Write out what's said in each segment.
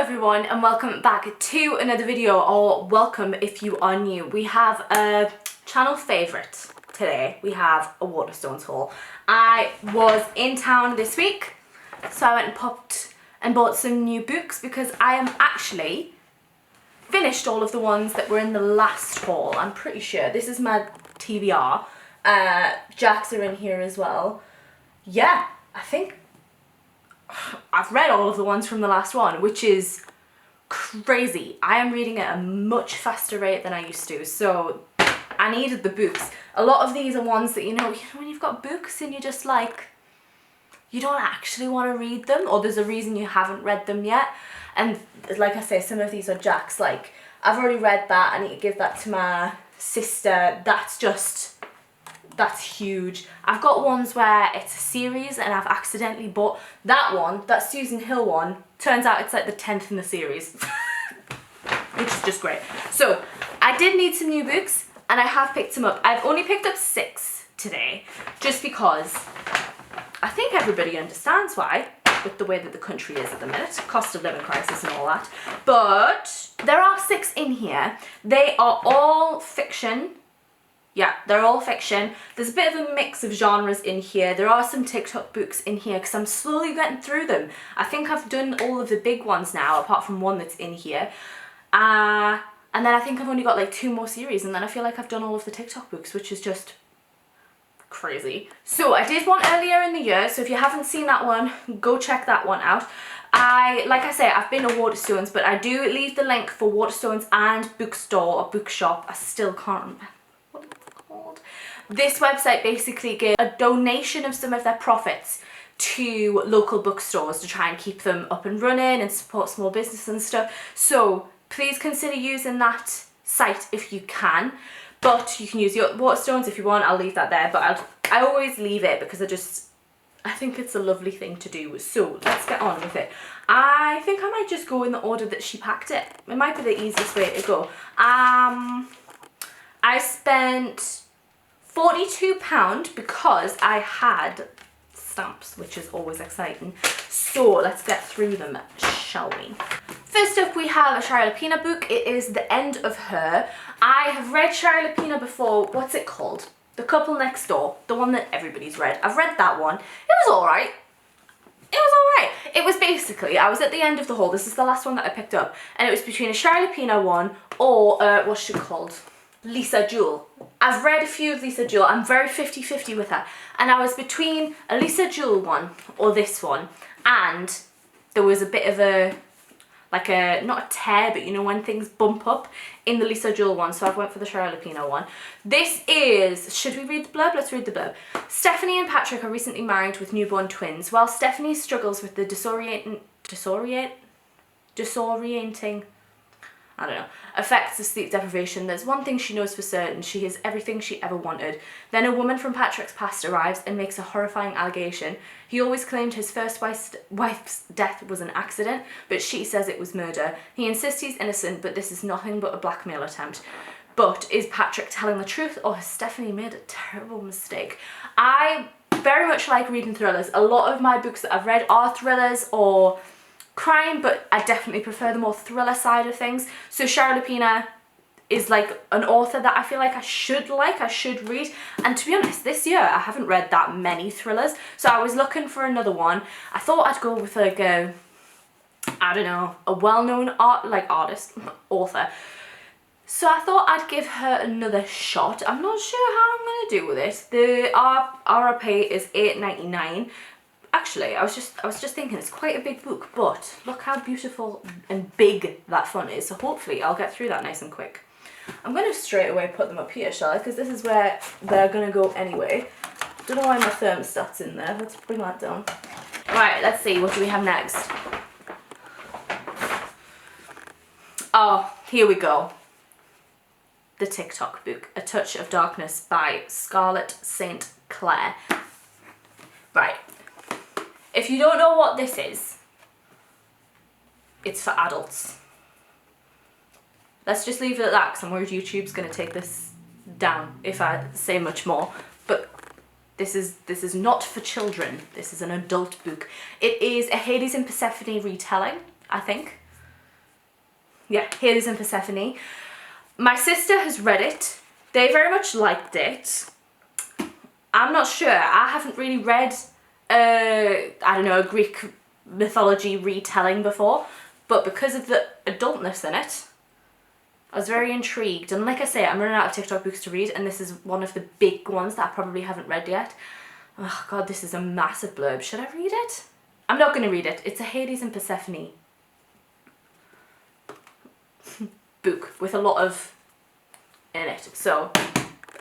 everyone and welcome back to another video, or welcome if you are new. We have a channel favourite today. We have a Waterstones haul. I was in town this week, so I went and popped and bought some new books because I am actually finished all of the ones that were in the last haul. I'm pretty sure. This is my TBR. Jacks are in here as well. Yeah, I think I've read all of the ones from the last one, which is crazy. I am reading at a much faster rate than I used to, so I needed the books. A lot of these are ones that, you know when you've got books and you're just like, you don't actually want to read them, or there's a reason you haven't read them yet. And like I say, some of these are Jack's. Like, I've already read that, I need to give that to my sister. That's huge. I've got ones where it's a series and I've accidentally bought that one, that Susan Hill one. Turns out it's like the 10th in the series, which is just great. So I did need some new books and I have picked some up. I've only picked up 6 today just because I think everybody understands why, with the way that the country is at the minute, cost of living crisis and all that. But there are 6 in here. They are all fiction. Yeah, they're all fiction. There's a bit of a mix of genres in here. There are some TikTok books in here because I'm slowly getting through them. I think I've done all of the big ones now, apart from one that's in here. And then I think I've only got like 2 more series, and then I feel like I've done all of the TikTok books, which is just crazy. So I did one earlier in the year, so if you haven't seen that one, go check that one out. Like I say, I've been to Waterstones, but I do leave the link for Waterstones and bookstore or bookshop. I still can't remember what it's called. This website basically gives a donation of some of their profits to local bookstores to try and keep them up and running and support small business and stuff. So please consider using that site if you can. But you can use your Waterstones if you want. I'll leave that there, but I always leave it because I think it's a lovely thing to do. So let's get on with it. I think I might just go in the order that she packed it. It might be the easiest way to go. I spent £42 because I had stamps, which is always exciting. So let's get through them, shall we? First up, we have a Shari Lapena book. It is The End of Her. I have read Shari Lapena before. What's it called? The Couple Next Door. The one that everybody's read. I've read that one. It was alright. It was alright. It was basically, I was at the end of the haul. This is the last one that I picked up. And it was between a Shari Lapena one or, what's she called? Lisa Jewell. I've read a few of Lisa Jewell. I'm very 50-50 with her. And I was between a Lisa Jewell one or this one. And there was a bit of a, like a, not a tear, but you know when things bump up in the Lisa Jewell one. So I went for the Shari Lapena one. This is, should we read the blurb? Let's read the blurb. Stephanie and Patrick are recently married with newborn twins. While Stephanie struggles with the disorienting, I don't know, effects of sleep deprivation, there's one thing she knows for certain: she is everything she ever wanted. Then a woman from Patrick's past arrives and makes a horrifying allegation. He always claimed his first wife's death was an accident, but she says it was murder. He insists he's innocent, but this is nothing but a blackmail attempt. But is Patrick telling the truth, or has Stephanie made a terrible mistake? I very much like reading thrillers. A lot of my books that I've read are thrillers or crime, but I definitely prefer the more thriller side of things. So Shari Lapena is like an author that I feel like I should read. And to be honest, this year I haven't read that many thrillers, so I was looking for another one. I thought I'd go with like a, I don't know, a well-known author. So I thought I'd give her another shot. I'm not sure how I'm gonna do with it. The RRP is $8.99. Actually, I was just thinking it's quite a big book, but look how beautiful and big that font is. So hopefully I'll get through that nice and quick. I'm going to straight away put them up here, shall I? Because this is where they're going to go anyway. Don't know why my thermostat's in there. Let's bring that down. Right, let's see. What do we have next? Oh, here we go. The TikTok book, A Touch of Darkness by Scarlett St. Clair. Right. If you don't know what this is, it's for adults. Let's just leave it at that, because I'm worried YouTube's going to take this down if I say much more. But this is not for children. This is an adult book. It is a Hades and Persephone retelling, I think. yeah, Hades and Persephone. My sister has read it. They very much liked it. I'm not sure. I haven't really read, I don't know, a Greek mythology retelling before, but because of the adultness in it, I was very intrigued. And like I say, I'm running out of TikTok books to read, and this is one of the big ones that I probably haven't read yet. Oh God, this is a massive blurb. Should I read it? I'm not going to read it. It's a Hades and Persephone book with a lot of in it. So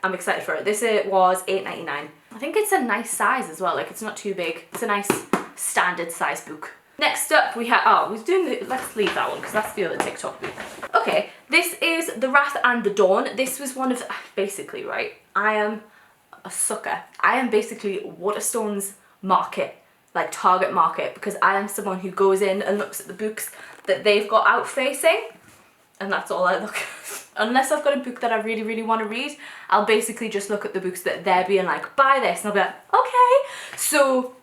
I'm excited for it. This was $8.99. I think it's a nice size as well. Like, it's not too big. It's a nice standard size book. Next up we have, oh, we're doing the, let's leave that one because that's the other TikTok book. Okay, this is The Wrath and the Dawn. This was one of, basically, right, I am a sucker. I am basically Waterstone's market, like target market, because I am someone who goes in and looks at the books that they've got out facing, and that's all I look at. Unless I've got a book that I really, really want to read, I'll basically just look at the books that they're being like, buy this, and I'll be like, okay. So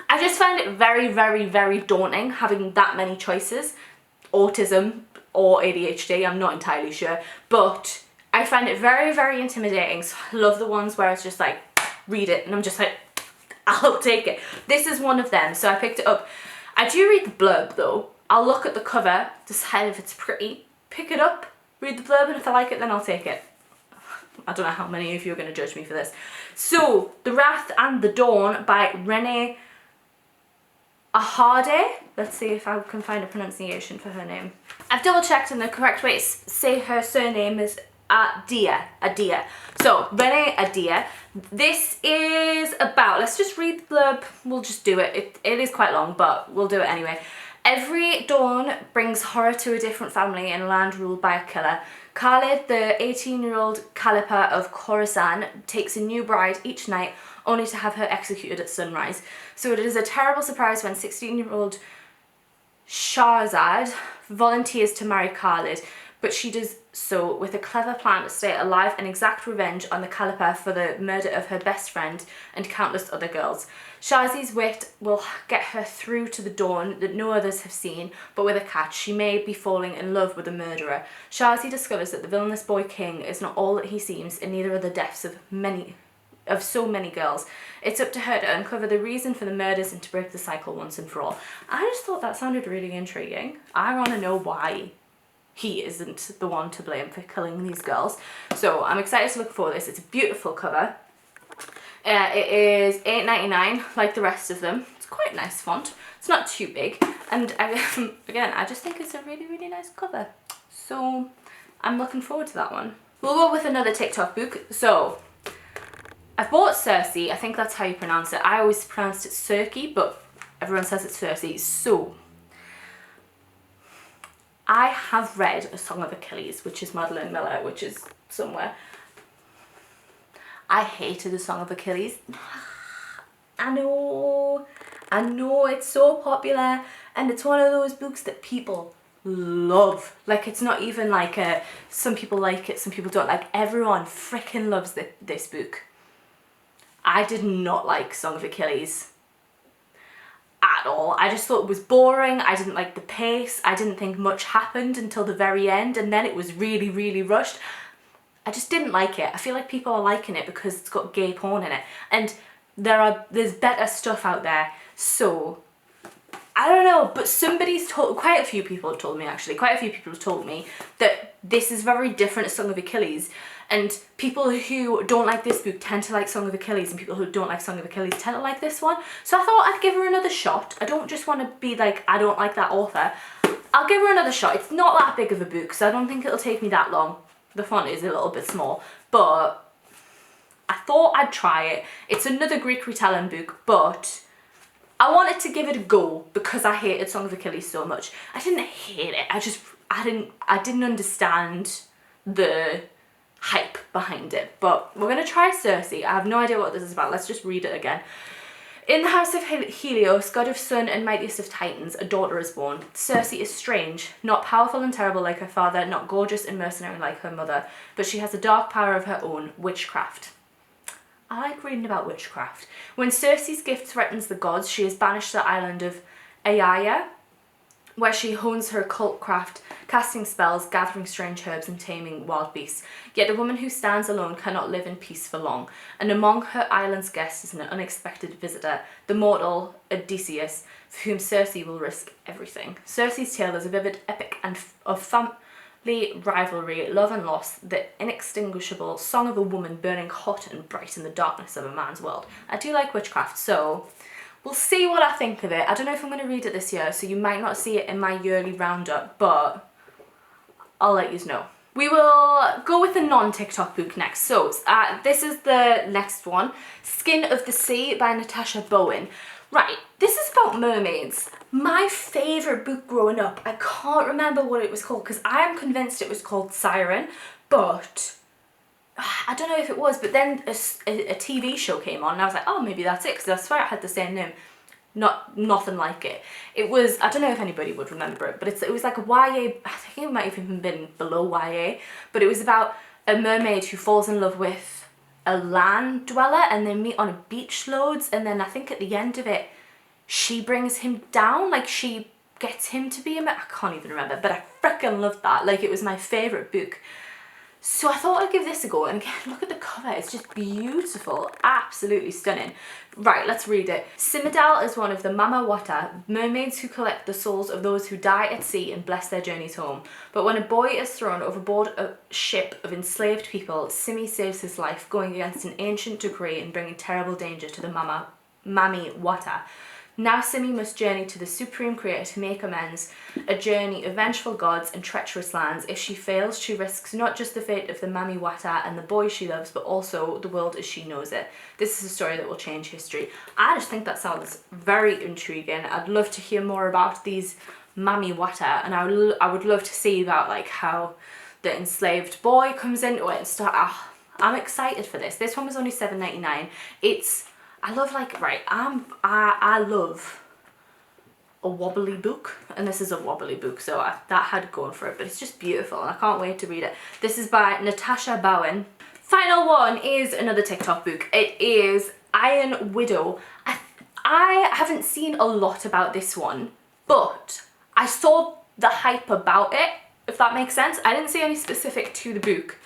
I just find it very, very, very daunting having that many choices. Autism or ADHD, I'm not entirely sure, but I find it very, very intimidating. So I love the ones where it's just like, read it, and I'm just like, I'll take it. This is one of them, so I picked it up. I do read the blurb though. I'll look at the cover, decide if it's pretty, pick it up, read the blurb, and if I like it, then I'll take it. I don't know how many of you are going to judge me for this. So, The Wrath and the Dawn by Renee Ahdieh. Let's see if I can find a pronunciation for her name. I've double checked, and the correct way to say her surname is Ahdieh. Ahdieh. So, Renee Ahdieh. This is about, let's just read the blurb. We'll just do it. It is quite long, but we'll do it anyway. Every dawn brings horror to a different family in a land ruled by a killer. Khalid, the 18-year-old Caliphate of Khorasan, takes a new bride each night, only to have her executed at sunrise. So it is a terrible surprise when 16-year-old Shahzad volunteers to marry Khalid, but she does so with a clever plan to stay alive and exact revenge on the Caliphate for the murder of her best friend and countless other girls. Shahzi's wit will get her through to the dawn that no others have seen, but with a catch. She may be falling in love with a murderer. Shahzi discovers that the villainous boy king is not all that he seems, and neither are the deaths of so many girls. It's up to her to uncover the reason for the murders and to break the cycle once and for all. I just thought that sounded really intriguing. I want to know why he isn't the one to blame for killing these girls. So I'm excited to look for this. It's a beautiful cover. It is $8.99 like the rest of them. It's quite a nice font. It's not too big. And again, I just think it's a really, really nice cover. So I'm looking forward to that one. We'll go with another TikTok book. So I've bought Circe. I think that's how you pronounce it. I always pronounced it Circe, but everyone says it's Circe. So I have read A Song of Achilles, which is Madeline Miller, which is somewhere. I hated A Song of Achilles. I know, it's so popular, and it's one of those books that people love. Like, it's not even like some people like it, some people don't. Like, everyone freaking loves this book. I did not like Song of Achilles at all. I just thought it was boring. I didn't like the pace. I didn't think much happened until the very end, and then it was really, really rushed. I just didn't like it. I feel like people are liking it because it's got gay porn in it, and there's better stuff out there. So I don't know, but quite a few people have told me actually, that this is very different to Song of Achilles, and people who don't like this book tend to like Song of Achilles, and people who don't like Song of Achilles tend to like this one. So I thought I'd give her another shot. I don't just want to be like, I don't like that author. I'll give her another shot. It's not that big of a book, so I don't think it'll take me that long. The font is a little bit small, but I thought I'd try it. It's another Greek retelling book, but I wanted to give it a go because I hated Song of Achilles so much. I didn't hate it. I didn't understand the hype behind it. But we're gonna try Circe. I have no idea what this is about. Let's just read it again. In the house of Helios, god of sun and mightiest of titans, a daughter is born. Circe is strange, not powerful and terrible like her father, not gorgeous and mercenary like her mother, but she has a dark power of her own, witchcraft. I like reading about witchcraft. When Circe's gift threatens the gods, she is banished to the island of Ahdieh, where she hones her occult craft casting spells, gathering strange herbs and taming wild beasts. Yet a woman who stands alone cannot live in peace for long, and among her island's guests is an unexpected visitor, the mortal Odysseus, for whom Circe will risk everything. Circe's tale is a vivid epic and of family rivalry, love and loss, the inextinguishable song of a woman burning hot and bright in the darkness of a man's world. I do like witchcraft, so we'll see what I think of it. I don't know if I'm going to read it this year, so you might not see it in my yearly roundup, but I'll let you know. We will go with a non-TikTok book next. So this is the next one, Skin of the Sea by Natasha Bowen. Right, this is about mermaids. My favourite book growing up, I can't remember what it was called because I am convinced it was called Xiran, but I don't know if it was, but then a TV show came on and I was like, oh, maybe that's it, because I swear it had the same name. Nothing like it. It was, I don't know if anybody would remember it, but it was like a YA, I think it might have even been below YA, but it was about a mermaid who falls in love with a land dweller and they meet on a beach loads, and then I think at the end of it, she brings him down, like she gets him to be a I can't even remember, but I freaking loved that. Like, it was my favourite book. So I thought I'd give this a go, and again, look at the cover, it's just beautiful, absolutely stunning. Right, let's read it. Simidal is one of the Mama Wata, mermaids who collect the souls of those who die at sea and bless their journeys home. But when a boy is thrown overboard a ship of enslaved people, Simi saves his life, going against an ancient decree and bringing terrible danger to the Mami Wata. Now Simi must journey to the Supreme Creator to make amends, a journey of vengeful gods and treacherous lands. If she fails, she risks not just the fate of the Mami Wata and the boy she loves, but also the world as she knows it. This is a story that will change history. I just think that sounds very intriguing. I'd love to hear more about these Mami Wata, and I would love to see about like how the enslaved boy comes into it and stuff. I'm excited for this. This one was only $7.99. I love, like, right, I love a wobbly book, and this is a wobbly book, so that had going for it, but it's just beautiful, and I can't wait to read it. This is by Natasha Bowen. Final one is another TikTok book. It is Iron Widow. I haven't seen a lot about this one, but I saw the hype about it, if that makes sense. I didn't see any specific to the book,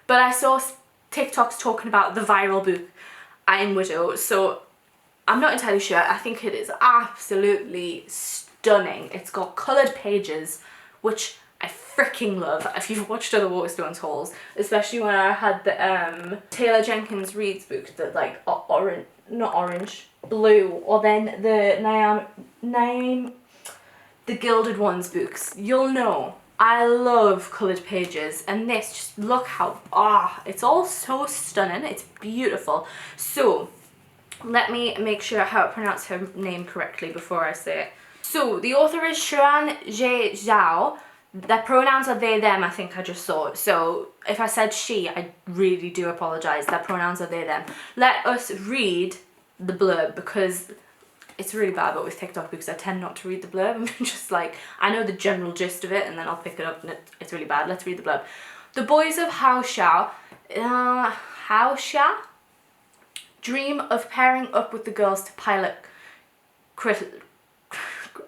but I saw TikToks talking about the viral book Iron Widow, so I'm not entirely sure. I think it is absolutely stunning. It's got coloured pages, which I freaking love. If you've watched other Waterstones hauls, especially when I had the Taylor Jenkins Reid's book, that like orange, not orange, blue, or then the the Gilded Ones books, you'll know I love coloured pages, and this, just look how, it's all so stunning, it's beautiful. So, let me make sure how to pronounce her name correctly before I say it. So, the author is Xiran Zhao. Their pronouns are they, them, I think I just saw. So, if I said she, I really do apologise. Their pronouns are they, them. Let us read the blurb, because it's really bad, but with TikTok books I tend not to read the blurb. I'm just like, I know the general gist of it and then I'll pick it up and it's really bad. Let's read the blurb. The boys of Haosha dream of pairing up with the girls to pilot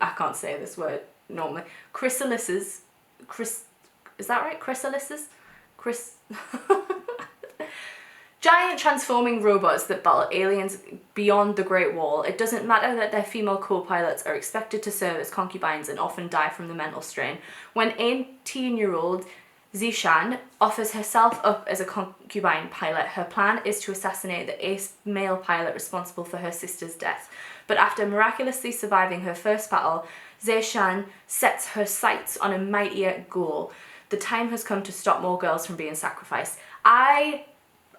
I can't say this word normally. Chrysalises. Is that right? Chrysalises? Giant transforming robots that battle aliens beyond the Great Wall. It doesn't matter that their female co-pilots are expected to serve as concubines and often die from the mental strain. When 18-year-old Xiran offers herself up as a concubine pilot, her plan is to assassinate the ace male pilot responsible for her sister's death. But after miraculously surviving her first battle, Xiran sets her sights on a mightier goal. The time has come to stop more girls from being sacrificed.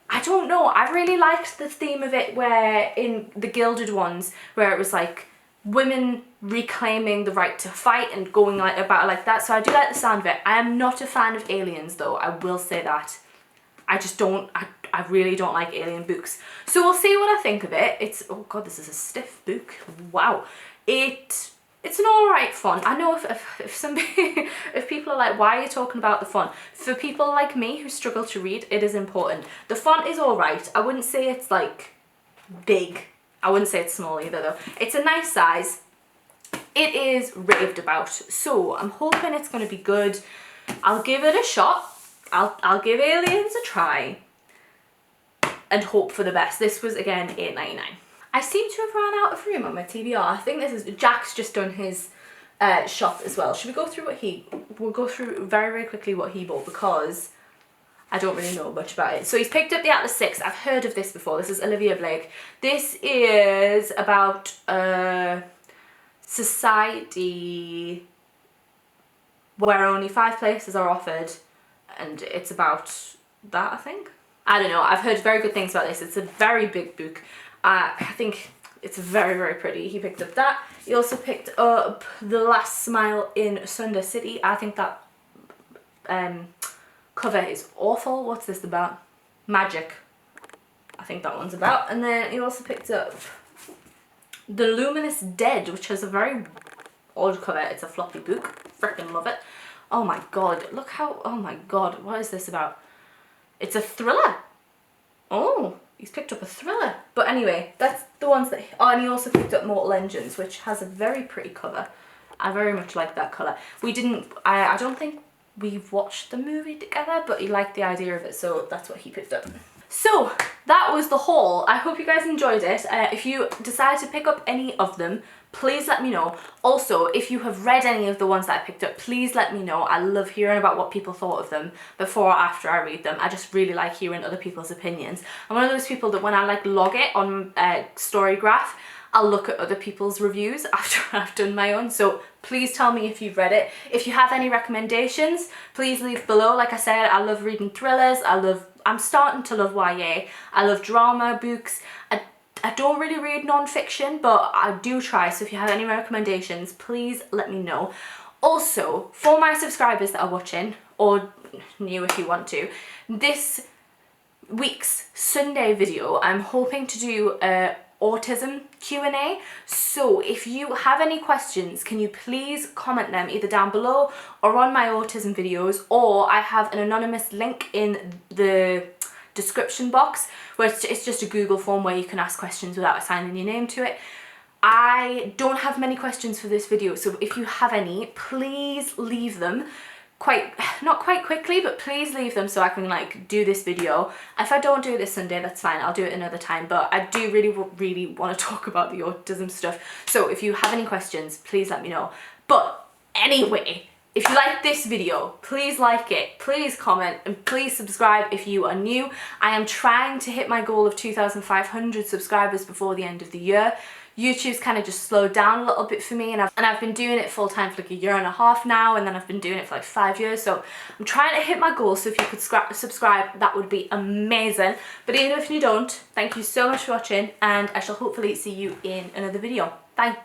I don't know, I really liked the theme of it where in the Gilded Ones, where it was like women reclaiming the right to fight and going like about like that, so I do like the sound of it. I am not a fan of aliens though, I will say that. I just don't, I really don't like alien books. So we'll see what I think of it. It's, oh god, this is a stiff book, wow. It's an alright font. I know if somebody, if people are like, why are you talking about the font? For people like me who struggle to read, it is important. The font is alright. I wouldn't say it's like big. I wouldn't say it's small either though. It's a nice size. it is raved about. So I'm hoping it's going to be good. I'll give it a shot. I'll give Aliens a try and hope for the best. This was again $8.99. I seem to have run out of room on my TBR. I think this is Jack's just done his shop as well. Should we go through we'll go through very, very quickly what he bought, because I don't really know much about it. So he's picked up the Atlas 6. I've heard of this before. This is Olivia Blake. This is about society where only 5 places are offered, and it's about that, I think. I don't know. I've heard very good things about this. It's a very big book. I think it's very, very pretty. He picked up that. He also picked up The Last Smile in Sunder City. I think that cover is awful. What's this about? Magic. I think that one's about. And then he also picked up The Luminous Dead, which has a very odd cover. It's a floppy book. Freaking love it. Oh my god. Look how... Oh my god. What is this about? It's a thriller. Oh, he's picked up a thriller. But anyway, that's the ones that... Oh, and he also picked up Mortal Engines, which has a very pretty cover. I very much like that colour. We didn't... I don't think we've watched the movie together, but he liked the idea of it, so that's what he picked up. So, that was the haul. I hope you guys enjoyed it. If you decide to pick up any of them, please let me know. Also, if you have read any of the ones that I picked up, please let me know. I love hearing about what people thought of them before or after I read them. I just really like hearing other people's opinions. I'm one of those people that when I like log it on Storygraph, I'll look at other people's reviews after I've done my own. So please tell me if you've read it. If you have any recommendations, please leave below. Like I said, I love reading thrillers. I'm starting to love YA. I love drama books. I don't really read non-fiction, but I do try. So if you have any recommendations, please let me know. Also, for my subscribers that are watching, or new if you want to, this week's Sunday video, I'm hoping to do a autism Q&A. So if you have any questions, can you please comment them either down below or on my autism videos, or I have an anonymous link in the description box where it's just a Google form where you can ask questions without assigning your name to it. I don't have many questions for this video, so if you have any, please leave them not quite quickly, but please leave them so I can like do this video. If I don't do it this Sunday, that's fine, I'll do it another time, but I do really want to talk about the autism stuff. So if you have any questions, please let me know. But anyway, if you like this video, please like it, please comment, and please subscribe if you are new. I am trying to hit my goal of 2,500 subscribers before the end of the year. YouTube's kind of just slowed down a little bit for me, and I've been doing it full time for like 1.5 years now, and then I've been doing it for like 5 years, so I'm trying to hit my goal. So if you could subscribe, that would be amazing. But even if you don't, thank you so much for watching, and I shall hopefully see you in another video. Bye.